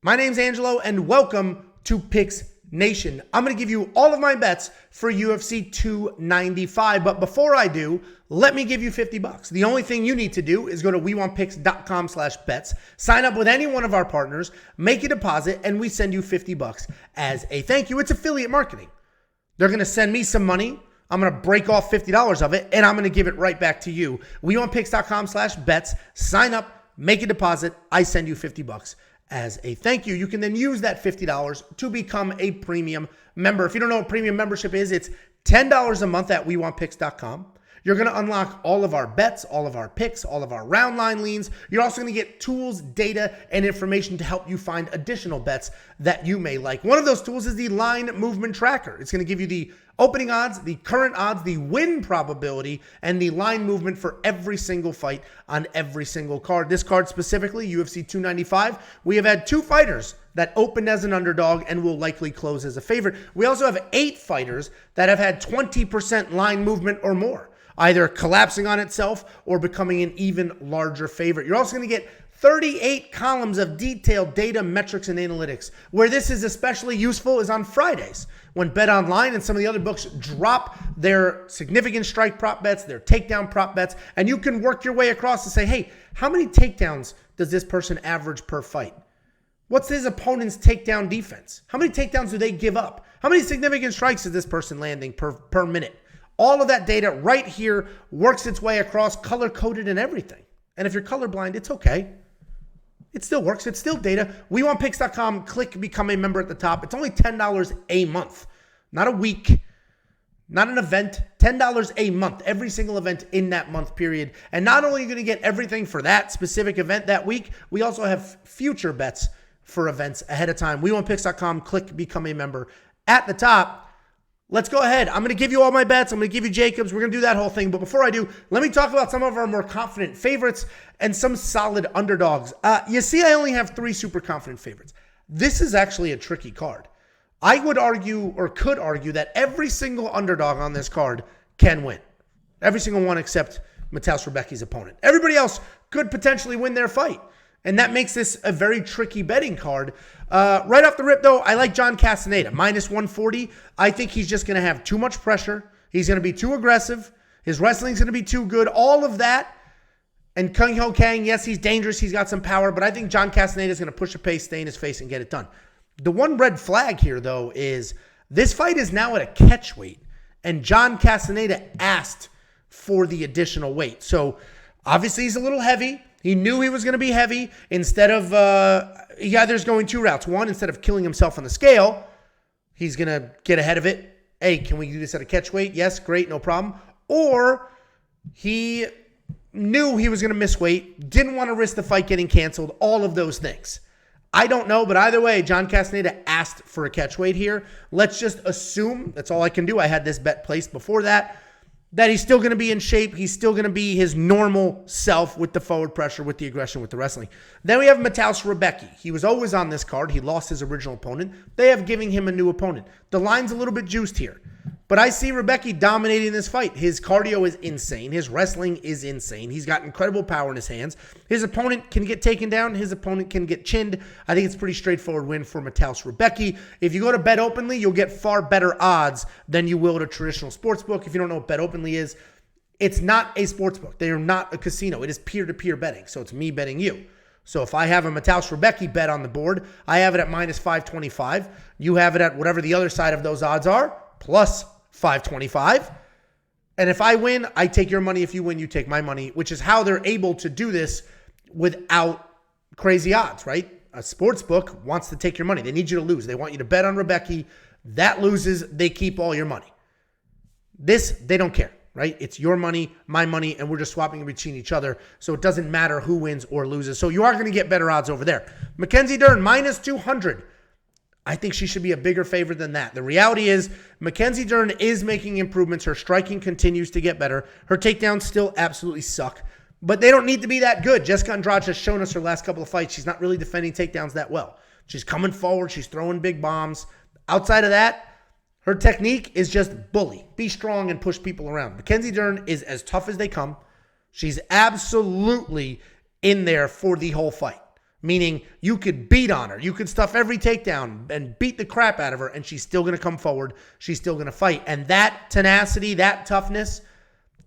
My name's Angelo, and welcome to Picks Nation. I'm going to give you all of my bets for UFC 295, but before I do, let me give you $50. The only thing you need to do is go to WeWantPicks.com/bets, sign up with any one of our partners, make a deposit, and we send you $50 as a thank you. It's affiliate marketing. They're going to send me some money. I'm going to break off $50 of it, and I'm going to give it right back to you. WeWantPicks.com/bets, sign up, make a deposit, I send you $50 as a thank you. You can then use that $50 to become a premium member. If you don't know what premium membership is, it's $10 a month at WeWantPicks.com. You're going to unlock all of our bets, all of our picks, all of our round line leans. You're also going to get tools, data, and information to help you find additional bets that you may like. One of those tools is the line movement tracker. It's going to give you the opening odds, the current odds, the win probability, and the line movement for every single fight on every single card. This card specifically, UFC 295, we have had 2 fighters that opened as an underdog and will likely close as a favorite. We also have 8 fighters that have had 20% line movement or more, either collapsing on itself or becoming an even larger favorite. You're also going to get 38 columns of detailed data, metrics, and analytics. Where this is especially useful is on Fridays, when BetOnline and some of the other books drop their significant strike prop bets, their takedown prop bets, and you can work your way across to say, hey, how many takedowns does this person average per fight? What's his opponent's takedown defense? How many takedowns do they give up? How many significant strikes is this person landing per minute? All of that data right here works its way across, color-coded and everything. And if you're colorblind, it's okay. It still works. It's still data. WeWantPicks.com. Click Become a Member at the top. It's only $10 a month, not a week, not an event. $10 a month, every single event in that month period. And not only are you going to get everything for that specific event that week, we also have future bets for events ahead of time. WeWantPicks.com. Click Become a Member at the top. Let's go ahead. I'm going to give you all my bets. I'm going to give you Jacobs. We're going to do that whole thing. But before I do, let me talk about some of our more confident favorites and some solid underdogs. You see, I only have 3 super confident favorites. This is actually a tricky card. I would argue, or could argue, that every single underdog on this card can win. Every single one except Mateusz Rebecki's opponent. Everybody else could potentially win their fight. And that makes this a very tricky betting card. Right off the rip, though, I like John Castaneda, minus 140. I think he's just going to have too much pressure. He's going to be too aggressive. His wrestling's going to be too good. All of that. And Kung Ho Kang, yes, he's dangerous. He's got some power. But I think John Castaneda is going to push a pace, stay in his face, and get it done. The one red flag here, though, is this fight is now at a catch weight. And John Castaneda asked for the additional weight. So, obviously, he's a little heavy. He knew he was going to be heavy. Instead of, he either is going 2 routes. One, instead of killing himself on the scale, he's going to get ahead of it. Hey, can we do this at a catch weight? Yes, great, no problem. Or he knew he was going to miss weight, didn't want to risk the fight getting canceled, all of those things. I don't know, but either way, John Castaneda asked for a catch weight here. Let's just assume, that's all I can do. I had this bet placed before that he's still going to be in shape. He's still going to be his normal self with the forward pressure, with the aggression, with the wrestling. Then we have Mateusz Rebecki. He was always on this card. He lost his original opponent. They have giving him a new opponent. The line's a little bit juiced here. But I see Rebecki dominating this fight. His cardio is insane. His wrestling is insane. He's got incredible power in his hands. His opponent can get taken down. His opponent can get chinned. I think it's a pretty straightforward win for Mateusz Rebecki. If you go to BetOpenly, you'll get far better odds than you will at a traditional sportsbook. If you don't know what BetOpenly is, it's not a sportsbook. They are not a casino. It is peer-to-peer betting. So it's me betting you. So if I have a Mateusz Rebecki bet on the board, I have it at minus 525. You have it at whatever the other side of those odds are, plus 525. And if I win, I take your money. If you win, you take my money, which is how they're able to do this without crazy odds, right? A sports book wants to take your money. They need you to lose. They want you to bet on Rebecki. That loses, they keep all your money. This, they don't care, right? It's your money, my money, and we're just swapping between each other. So it doesn't matter who wins or loses. So you are going to get better odds over there. Mackenzie Dern, minus 200. I think she should be a bigger favorite than that. The reality is Mackenzie Dern is making improvements. Her striking continues to get better. Her takedowns still absolutely suck, but they don't need to be that good. Jessica Andrade has shown us her last couple of fights. She's not really defending takedowns that well. She's coming forward. She's throwing big bombs. Outside of that, her technique is just bully. Be strong and push people around. Mackenzie Dern is as tough as they come. She's absolutely in there for the whole fight. meaning you could beat on her. You could stuff every takedown and beat the crap out of her, and she's still going to come forward. She's still going to fight. And that tenacity, that toughness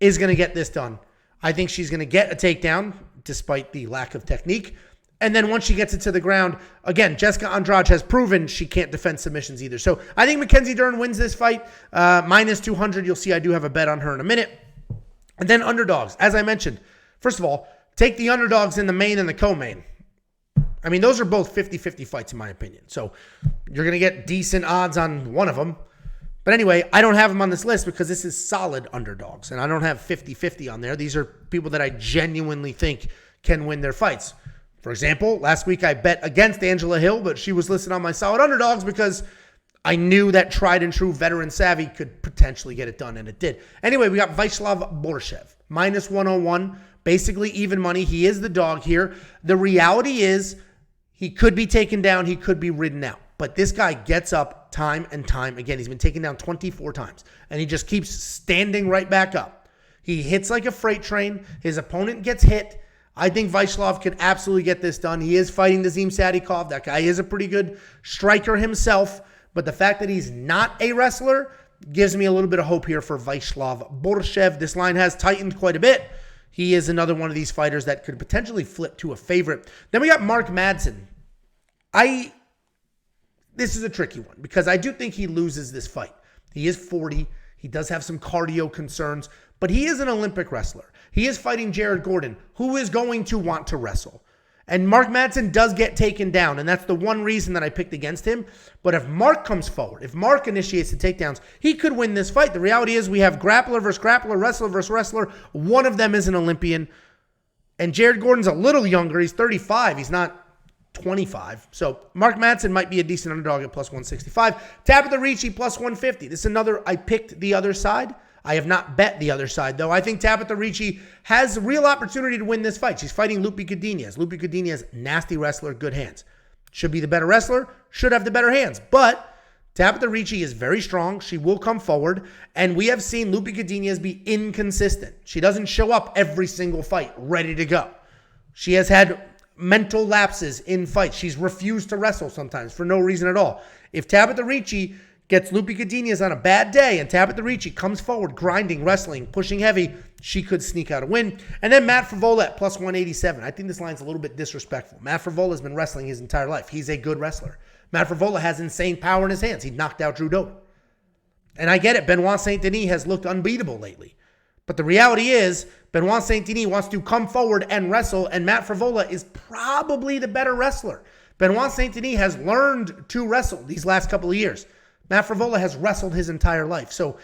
is going to get this done. I think she's going to get a takedown despite the lack of technique. And then once she gets it to the ground, again, Jessica Andrade has proven she can't defend submissions either. So I think Mackenzie Dern wins this fight. Minus 200. You'll see I do have a bet on her in a minute. And then underdogs. As I mentioned, first of all, take the underdogs in the main and the co-main. I mean, those are both 50-50 fights in my opinion. So you're going to get decent odds on one of them. But anyway, I don't have them on this list because this is solid underdogs. And I don't have 50-50 on there. These are people that I genuinely think can win their fights. For example, last week I bet against Angela Hill, but she was listed on my solid underdogs because I knew that tried and true veteran savvy could potentially get it done, and it did. Anyway, we got Vyacheslav Borshev, minus 101, basically even money. He is the dog here. The reality is he could be taken down. He could be ridden out. But this guy gets up time and time again. He's been taken down 24 times, and he just keeps standing right back up. He hits like a freight train. His opponent gets hit. I think Vyacheslav can absolutely get this done. He is fighting Nazim Sadikov. That guy is a pretty good striker himself. But the fact that he's not a wrestler gives me a little bit of hope here for Vyacheslav Borshev. This line has tightened quite a bit. He is another one of these fighters that could potentially flip to a favorite. Then we got Mark Madsen. This is a tricky one because I do think he loses this fight. He is 40. He does have some cardio concerns, but he is an Olympic wrestler. He is fighting Jared Gordon, who is going to want to wrestle. And Mark Madsen does get taken down, and that's the one reason that I picked against him. But if Mark comes forward, if Mark initiates the takedowns, he could win this fight. The reality is we have grappler versus grappler, wrestler versus wrestler. One of them is an Olympian. And Jared Gordon's a little younger. He's 35. He's not 25. So Mark Madsen might be a decent underdog at plus 165. Tabitha Ricci plus 150. This is another, I picked the other side. I have not bet the other side, though. I think Tabitha Ricci has a real opportunity to win this fight. She's fighting Lupi Godinez. Lupi Godinez, nasty wrestler, good hands. Should be the better wrestler, should have the better hands. But Tabitha Ricci is very strong. She will come forward. And we have seen Lupi Godinez be inconsistent. She doesn't show up every single fight ready to go. She has had mental lapses in fights. She's refused to wrestle sometimes for no reason at all. If Tabitha Ricci gets Lupi Godinez on a bad day, and Tabitha Ricci comes forward, grinding, wrestling, pushing heavy, she could sneak out a win. And then Matt Frevola at plus 187. I think this line's a little bit disrespectful. Matt Frevola has been wrestling his entire life. He's a good wrestler. Matt Frevola has insane power in his hands. He knocked out Drew Dober. And I get it. Benoit Saint Denis has looked unbeatable lately. But the reality is, Benoit Saint Denis wants to come forward and wrestle, and Matt Frevola is probably the better wrestler. Benoit Saint Denis has learned to wrestle these last couple of years. Matt Frevola has wrestled his entire life. So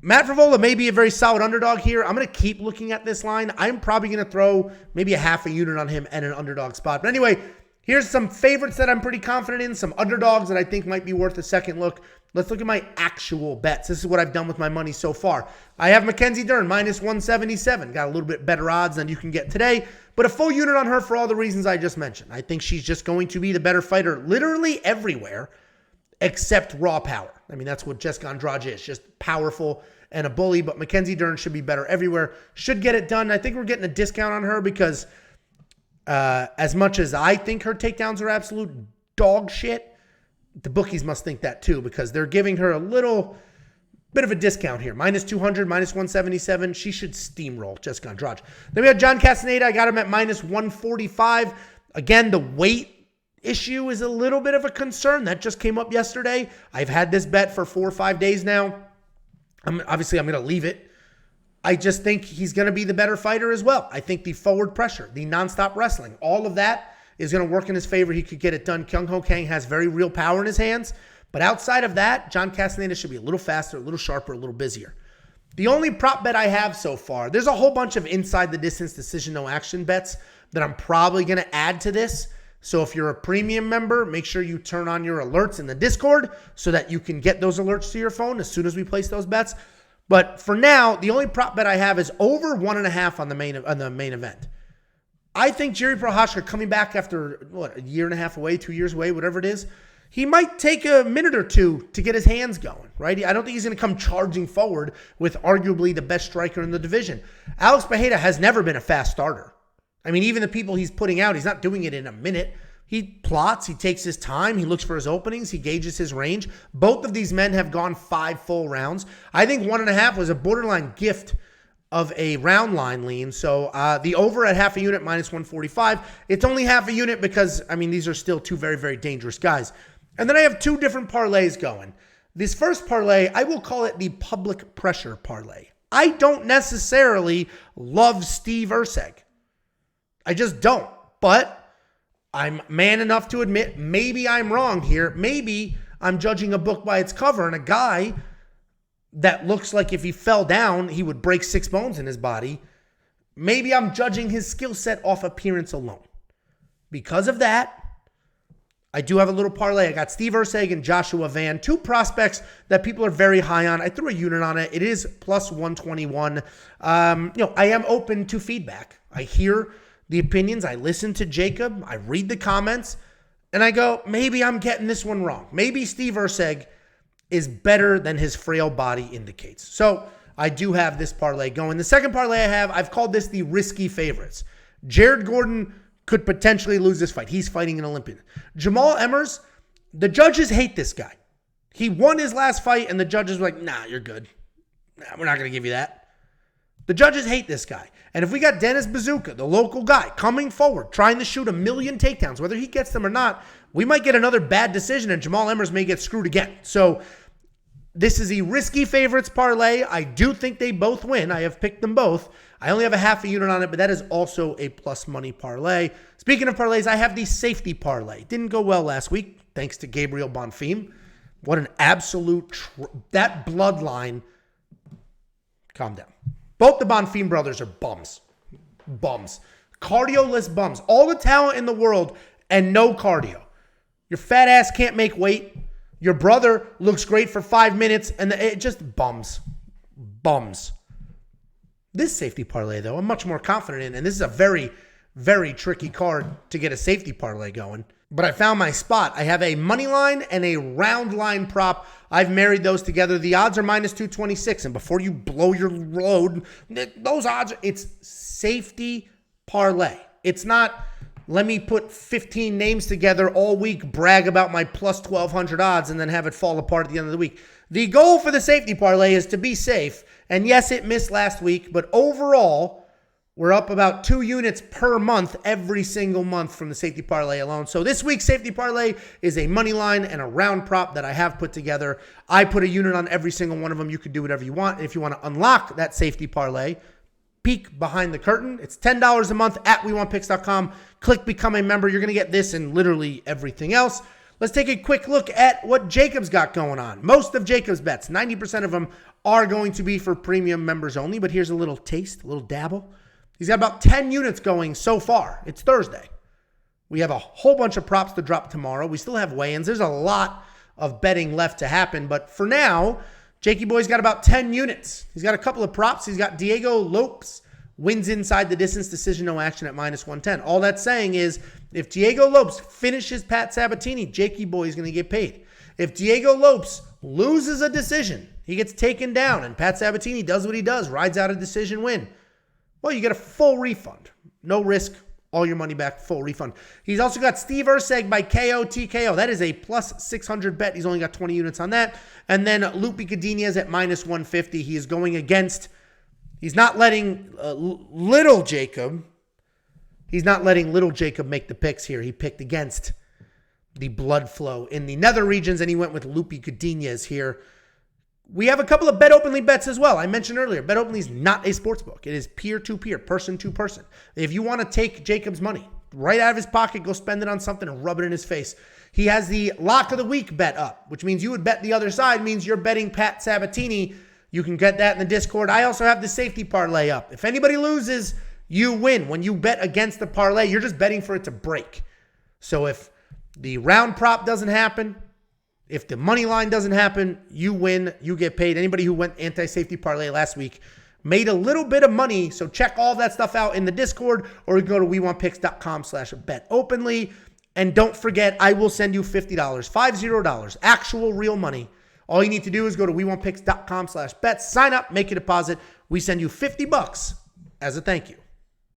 Matt Frevola may be a very solid underdog here. I'm going to keep looking at this line. I'm probably going to throw maybe a half a unit on him at an underdog spot. But anyway, here's some favorites that I'm pretty confident in, some underdogs that I think might be worth a second look. Let's look at my actual bets. This is what I've done with my money so far. I have Mackenzie Dern, minus 177. Got a little bit better odds than you can get today, but a full unit on her for all the reasons I just mentioned. I think she's just going to be the better fighter literally everywhere except raw power. I mean, that's what Jessica Andrade is, just powerful and a bully, but Mackenzie Dern should be better everywhere. Should get it done. I think we're getting a discount on her because as much as I think her takedowns are absolute dog shit, the bookies must think that too because they're giving her a little bit of a discount here. Minus 200, minus 177. She should steamroll Jessica Andrade. Then we have John Castaneda. I got him at minus 145. Again, the weight issue is a little bit of a concern. That just came up yesterday. I've had this bet for 4 or 5 days now. I'm going to leave it. I just think he's going to be the better fighter as well. I think the forward pressure, the nonstop wrestling, all of that is going to work in his favor. He could get it done. Kyung Ho Kang has very real power in his hands. But outside of that, John Castaneda should be a little faster, a little sharper, a little busier. The only prop bet I have so far, there's a whole bunch of inside the distance decision no action bets that I'm probably going to add to this. So if you're a premium member, make sure you turn on your alerts in the Discord so that you can get those alerts to your phone as soon as we place those bets. But for now, the only prop bet I have is over 1.5 on the main event. I think Jerry Prochazka coming back after, a year and a half away, 2 years away, whatever it is, he might take a minute or two to get his hands going, right? I don't think he's going to come charging forward with arguably the best striker in the division. Alex Pereira has never been a fast starter. I mean, even the people he's putting out, he's not doing it in a minute. He plots, he takes his time, he looks for his openings, he gauges his range. Both of these men have gone 5 full rounds. I think 1.5 was a borderline gift of a round line lean. So the over at half a unit minus 145. It's only half a unit because, I mean, these are still two very, very dangerous guys. And then I have 2 different parlays going. This first parlay, I will call it the public pressure parlay. I don't necessarily love Steve Erceg. I just don't. But I'm man enough to admit maybe I'm wrong here. Maybe I'm judging a book by its cover, and a guy that looks like if he fell down, he would break 6 bones in his body. Maybe I'm judging his skill set off appearance alone. Because of that, I do have a little parlay. I got Steve Erceg and Joshua Van, 2 prospects that people are very high on. I threw a unit on it. It is plus 121. I am open to feedback. I hear the opinions. I listen to Jacob. I read the comments, and I go, maybe I'm getting this one wrong. Maybe Steve Erceg is better than his frail body indicates. So I do have this parlay going. The second parlay I have, I've called this the risky favorites. Jared Gordon could potentially lose this fight. He's fighting an Olympian. Jamal Emmers, the judges hate this guy. He won his last fight, and the judges were like, nah, you're good. Nah, we're not going to give you that. The judges hate this guy. And if we got Dennis Bazooka, the local guy, coming forward, trying to shoot 1 million takedowns, whether he gets them or not, we might get another bad decision, and Jamal Emmers may get screwed again. So this is a risky favorites parlay. I do think they both win. I have picked them both. I only have a half a unit on it, but that is also a plus money parlay. Speaking of parlays, I have the safety parlay. Didn't go well last week, thanks to Gabriel Bonfim. What an absolute... that bloodline... Calm down. Both the Bonfim brothers are bums. Bums. Cardio-less bums. All the talent in the world and no cardio. Your fat ass can't make weight. Your brother looks great for 5 minutes, and it just bums. Bums. This safety parlay, though, I'm much more confident in, and this is a very, very tricky card to get a safety parlay going. But I found my spot. I have a money line and a round line prop. I've married those together. The odds are minus 226, and before you blow your load, those odds, it's safety parlay. It's not, let me put 15 names together all week, brag about my plus 1,200 odds, and then have it fall apart at the end of the week. The goal for the safety parlay is to be safe. And yes, it missed last week, but overall, we're up about 2 units per month every single month from the safety parlay alone. So this week's safety parlay is a money line and a round prop that I have put together. I put a unit on every single one of them. You could do whatever you want. If you want to unlock that safety parlay, peek behind the curtain. It's $10 a month at WeWantPicks.com. Click Become a Member. You're going to get this and literally everything else. Let's take a quick look at what Jacob's got going on. Most of Jacob's bets, 90% of them, are going to be for premium members only, but here's a little taste, a little dabble. He's got about 10 units going so far. It's Thursday. We have a whole bunch of props to drop tomorrow. We still have weigh-ins. There's a lot of betting left to happen, but for now, Jakey Boy's got about 10 units. He's got a couple of props. He's got Diego Lopes wins inside the distance, decision, no action at minus 110. All that's saying is if Diego Lopes finishes Pat Sabatini, Jakey Boy is going to get paid. If Diego Lopes loses a decision, he gets taken down, and Pat Sabatini does what he does, rides out a decision win, well, you get a full refund. No risk, all your money back, full refund. He's also got Steve Erceg by KO TKO. That is a plus 600 bet. He's only got 20 units on that. And then Lupe Cadinez at minus 150. He is going against, he's not letting little Jacob, he's not letting little Jacob make the picks here. He picked against the blood flow in the nether regions, and he went with Lupe Cadinez here. We have a couple of Bet Openly bets as well. I mentioned earlier, Bet Openly is not a sports book. It is peer-to-peer, person-to-person. If you want to take Jacob's money right out of his pocket, go spend it on something and rub it in his face. He has the Lock of the Week bet up, which means you would bet the other side, means you're betting Pat Sabatini. You can get that in the Discord. I also have the safety parlay up. If anybody loses, you win. When you bet against the parlay, you're just betting for it to break. So if the round prop doesn't happen, if the money line doesn't happen, you win, you get paid. Anybody who went anti-safety parlay last week made a little bit of money, so check all that stuff out in the Discord, or you go to WeWantPicks.com/betopenly. And don't forget, I will send you $50, $50, actual real money. All you need to do is go to WeWantPicks.com/bet, sign up, make a deposit. We send you $50 as a thank you.